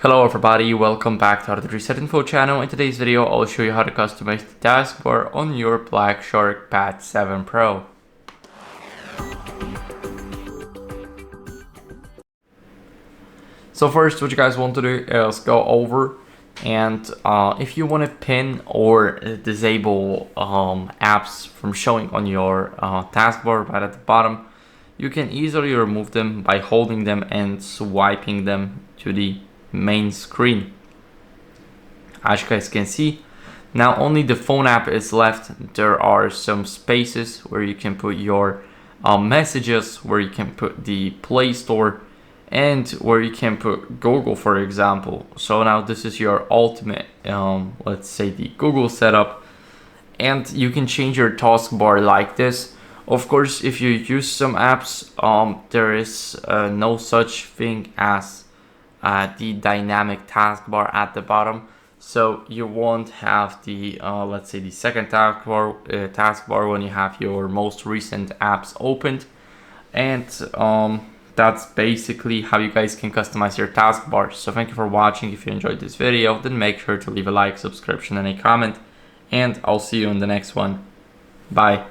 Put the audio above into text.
Hello everybody, welcome back to HardReset.Info channel. In today's video, I'll show you how to customize the taskbar on your Black Shark Pad 7 Pro. So first, what you guys want to do is go over and if you want to pin or disable apps from showing on your taskbar right at the bottom, you can easily remove them by holding them and swiping them to the main screen. As you guys can see, now only the phone app is left. There are some spaces where you can put your messages, where you can put the Play Store, and where you can put Google, for example. So now this is your ultimate, let's say the Google setup, and you can change your taskbar like this. Of course, if you use some apps, there is no such thing as the dynamic taskbar at the bottom, so you won't have the let's say the second taskbar when you have your most recent apps opened. And that's basically how you guys can customize your taskbar. So thank you for watching. If you enjoyed this video, then make sure to leave a like, subscription, and a comment, and I'll see you in the next one. Bye.